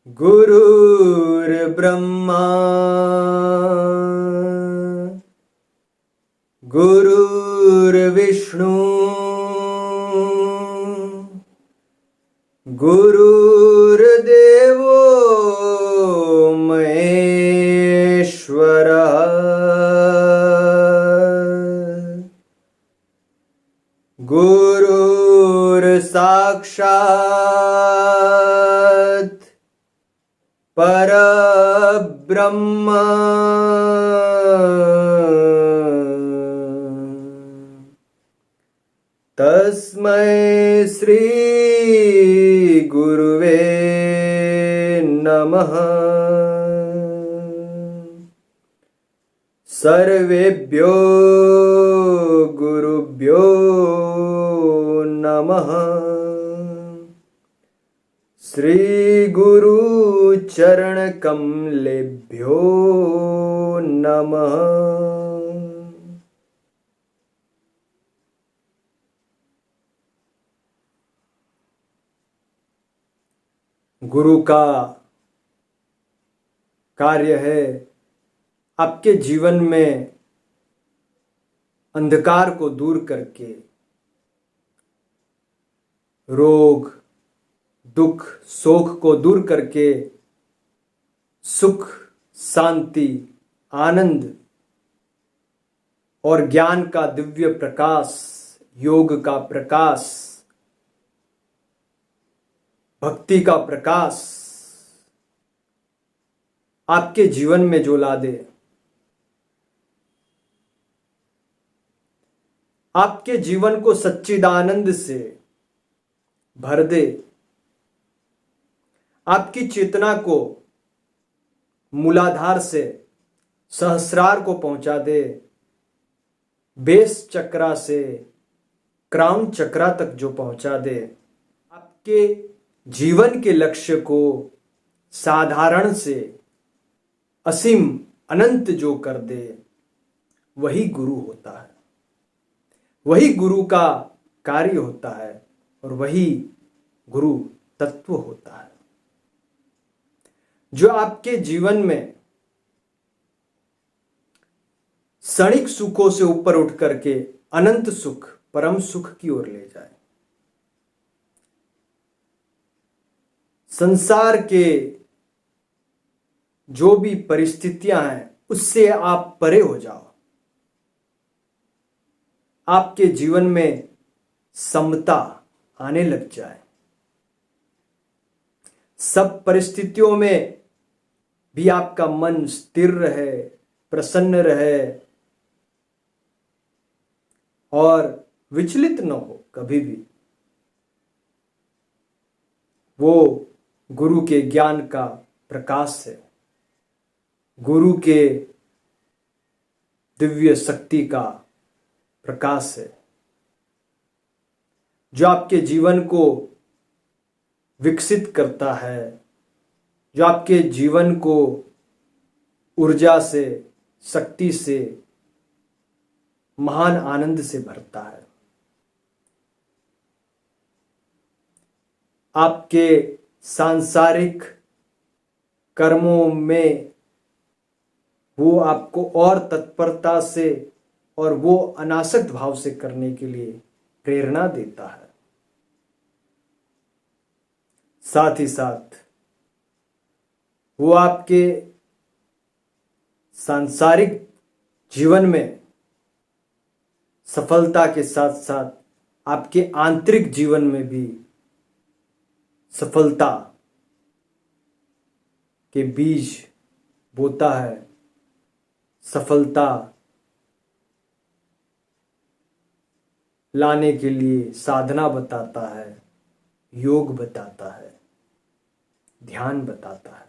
गुरुर्ब्रह्मा गुरुर्विष्णु गुरुर्देवो महेश्वरः गुरुर्साक्षात् परब्रह्म तस्मै श्री गुरुवे नमः। सर्वेभ्यो गुरुभ्यो नमः। श्री गुरु चरण कमलेभ्यो नमः। गुरु का कार्य है आपके जीवन में अंधकार को दूर करके रोग दुख शोक को दूर करके सुख शांति आनंद और ज्ञान का दिव्य प्रकाश, योग का प्रकाश, भक्ति का प्रकाश आपके जीवन में जो ला दे, आपके जीवन को सच्चिदानंद से भर दे, आपकी चेतना को मूलाधार से सहस्रार को पहुंचा दे, बेस चक्रा से क्राउन चक्रा तक जो पहुंचा दे, आपके जीवन के लक्ष्य को साधारण से असीम अनंत जो कर दे, वही गुरु होता है, वही गुरु का कार्य होता है और वही गुरु तत्व होता है जो आपके जीवन में क्षणिक सुखों से ऊपर उठ करके अनंत सुख, परम सुख की ओर ले जाए। संसार के जो भी परिस्थितियां हैं उससे आप परे हो जाओ, आपके जीवन में समता आने लग जाए, सब परिस्थितियों में भी आपका मन स्थिर रहे, प्रसन्न रहे और विचलित न हो कभी भी। वो गुरु के ज्ञान का प्रकाश है, गुरु के दिव्य शक्ति का प्रकाश है जो आपके जीवन को विकसित करता है, जो आपके जीवन को ऊर्जा से, शक्ति से, महान आनंद से भरता है। आपके सांसारिक कर्मों में वो आपको और तत्परता से और वो अनासक्त भाव से करने के लिए प्रेरणा देता है। साथ ही साथ वो आपके सांसारिक जीवन में सफलता के साथ साथ आपके आंतरिक जीवन में भी सफलता के बीज बोता है, सफलता लाने के लिए साधना बताता है, योग बताता है, ध्यान बताता है।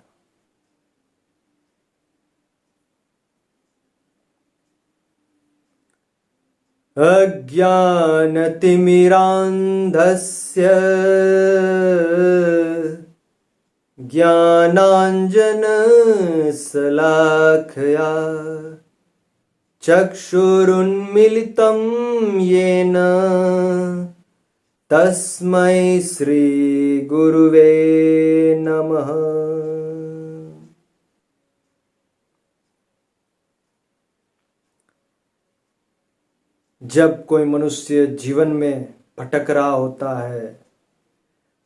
अज्ञानतिमिरान्धस्य ज्ञानाञ्जनशलाखया चक्षुरुन्मिलितं येन तस्मै श्री गुरुवे नमः। जब कोई मनुष्य जीवन में भटक रहा होता है,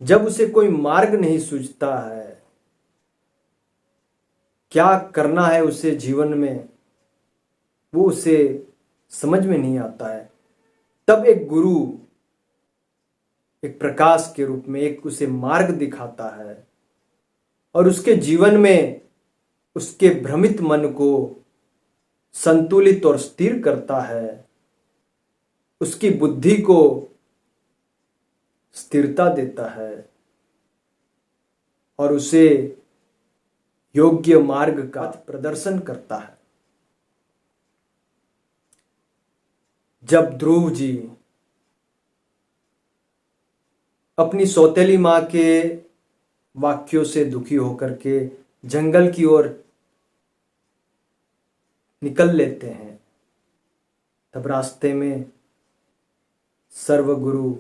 जब उसे कोई मार्ग नहीं सूझता है, क्या करना है उसे जीवन में वो उसे समझ में नहीं आता है, तब एक गुरु एक प्रकाश के रूप में एक उसे मार्ग दिखाता है और उसके जीवन में उसके भ्रमित मन को संतुलित और स्थिर करता है, उसकी बुद्धि को स्थिरता देता है और उसे योग्य मार्ग का प्रदर्शन करता है। जब ध्रुव जी अपनी सौतेली मां के वाक्यों से दुखी होकर के जंगल की ओर निकल लेते हैं, तब रास्ते में सर्वगुरु,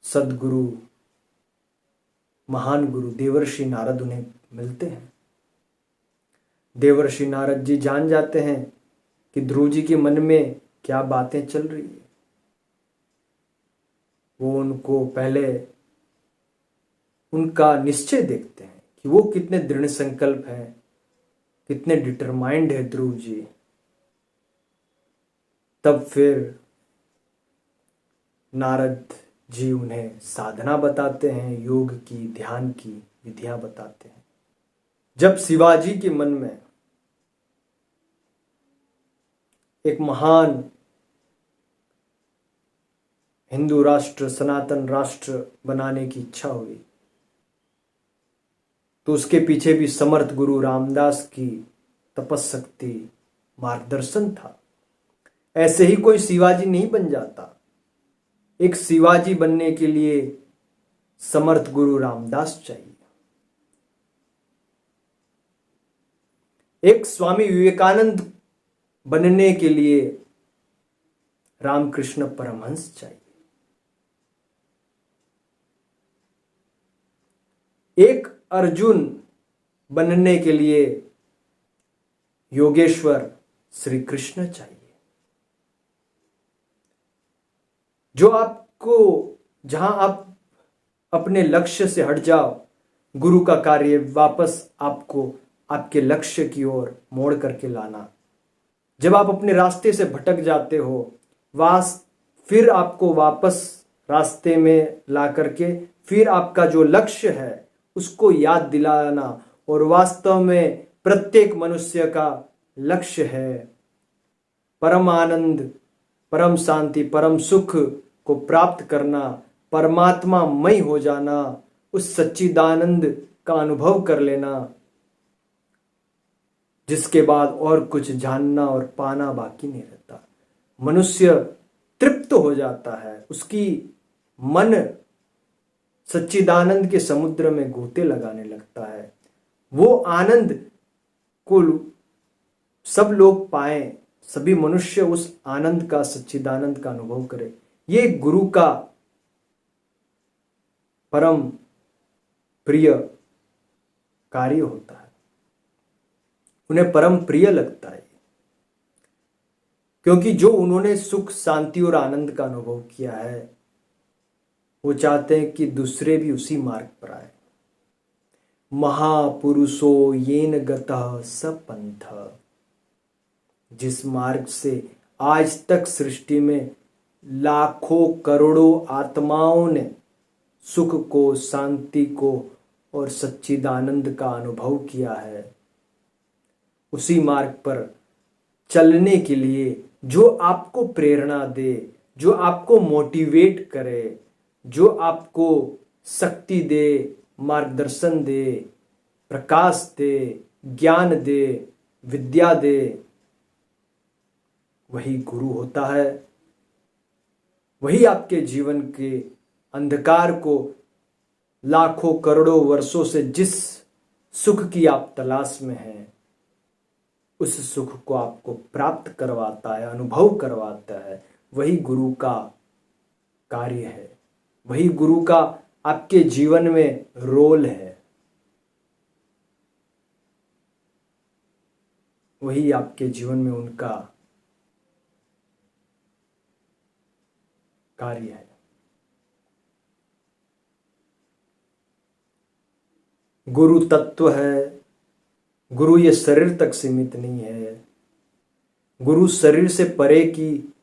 सदगुरु, महान गुरु देवर्षि नारद उन्हें मिलते हैं। देवर्षि नारद जी जान जाते हैं कि ध्रुव जी के मन में क्या बातें चल रही है। वो उनको पहले उनका निश्चय देखते हैं कि वो कितने दृढ़ संकल्प हैं, कितने डिटरमाइंड है ध्रुव जी। तब फिर नारद जी उन्हें साधना बताते हैं, योग की, ध्यान की विधियां बताते हैं। जब शिवाजी के मन में एक महान हिंदू राष्ट्र, सनातन राष्ट्र बनाने की इच्छा हुई, तो उसके पीछे भी समर्थ गुरु रामदास की तपस्शक्ति, मार्गदर्शन था। ऐसे ही कोई शिवाजी नहीं बन जाता। एक शिवाजी बनने के लिए समर्थ गुरु रामदास चाहिए। एक स्वामी विवेकानंद बनने के लिए रामकृष्ण परमहंस चाहिए। एक अर्जुन बनने के लिए योगेश्वर श्री कृष्ण चाहिए। जो आपको, जहां आप अपने लक्ष्य से हट जाओ, गुरु का कार्य वापस आपको आपके लक्ष्य की ओर मोड़ करके लाना। जब आप अपने रास्ते से भटक जाते हो, फिर आपको वापस रास्ते में ला करके फिर आपका जो लक्ष्य है उसको याद दिलाना। और वास्तव में प्रत्येक मनुष्य का लक्ष्य है परम आनंद, परम शांति, परम सुख को प्राप्त करना, परमात्मा मय हो जाना, उस सच्चिदानंद का अनुभव कर लेना, जिसके बाद और कुछ जानना और पाना बाकी नहीं रहता। मनुष्य तृप्त हो जाता है, उसकी मन सच्चिदानंद के समुद्र में गोते लगाने लगता है। वो आनंद को सब लोग पाएं, सभी मनुष्य उस आनंद का, सच्चिदानंद का अनुभव करें। ये गुरु का परम प्रिय कार्य होता है, उन्हें परम प्रिय लगता है, क्योंकि जो उन्होंने सुख, शांति और आनंद का अनुभव किया है, वो चाहते हैं कि दूसरे भी उसी मार्ग पर आए। महापुरुषो येन गतः स पंथ, जिस मार्ग से आज तक सृष्टि में लाखों करोड़ों आत्माओं ने सुख को, शांति को और सच्चिदानंद का अनुभव किया है, उसी मार्ग पर चलने के लिए जो आपको प्रेरणा दे, जो आपको मोटिवेट करे, जो आपको शक्ति दे, मार्गदर्शन दे, प्रकाश दे, ज्ञान दे, विद्या दे, वही गुरु होता है। वही आपके जीवन के अंधकार को लाखों करोड़ों वर्षों से जिस सुख की आप तलाश में हैं, उस सुख को आपको प्राप्त करवाता है, अनुभव करवाता है। वही गुरु का कार्य है, वही गुरु का आपके जीवन में रोल है, वही आपके जीवन में उनका कार्य है। गुरु तत्व है, गुरु ये शरीर तक सीमित नहीं है, गुरु शरीर से परे की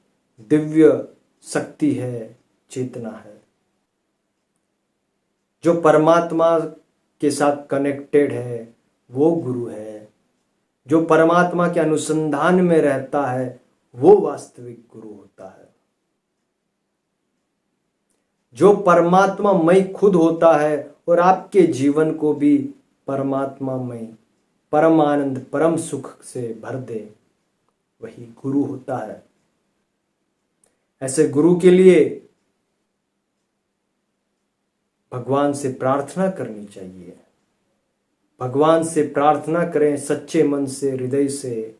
दिव्य शक्ति है, चेतना है, जो परमात्मा के साथ कनेक्टेड है वो गुरु है। जो परमात्मा के अनुसंधान में रहता है वो वास्तविक गुरु होता है। जो परमात्मामय खुद होता है और आपके जीवन को भी परमात्मामय, परम आनंद, परम सुख से भर दे, वही गुरु होता है। ऐसे गुरु के लिए भगवान से प्रार्थना करनी चाहिए। भगवान से प्रार्थना करें सच्चे मन से, हृदय से,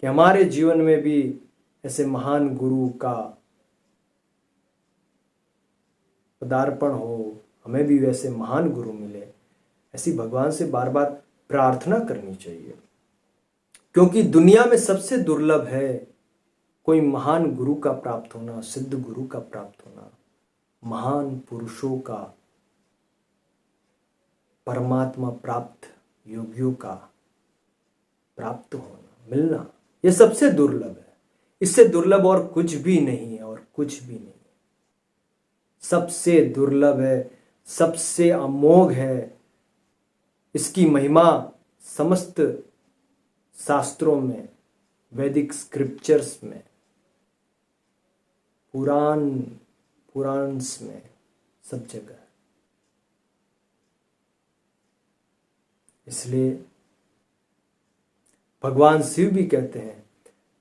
कि हमारे जीवन में भी ऐसे महान गुरु का पदार्पण हो, हमें भी वैसे महान गुरु मिले। ऐसी भगवान से बार बार प्रार्थना करनी चाहिए, क्योंकि दुनिया में सबसे दुर्लभ है कोई महान गुरु का प्राप्त होना, सिद्ध गुरु का प्राप्त होना, महान पुरुषों का, परमात्मा प्राप्त योगियों का प्राप्त होना, मिलना, यह सबसे दुर्लभ है। इससे दुर्लभ और कुछ भी नहीं है, और कुछ भी नहीं है। सबसे दुर्लभ है, सबसे अमोघ है। इसकी महिमा समस्त शास्त्रों में, वैदिक स्क्रिप्चर्स में, पुराण्स में, सब जगह है। इसलिए भगवान शिव भी कहते हैं,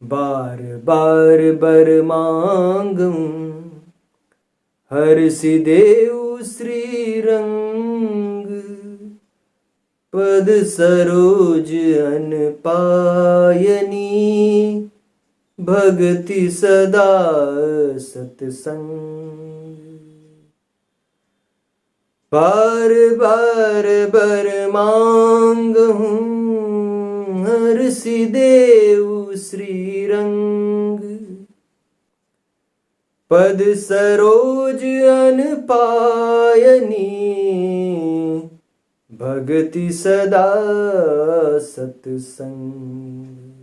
बार बार बर मांगूं हर सिदेव श्री रंग, पद सरोज अन पायनी, भक्ति सदा सत्संग। बार बार बर मांगूं हर सिदेव श्री रंग, पद सरोज अन पायनी, भक्ति सदा सत्संग।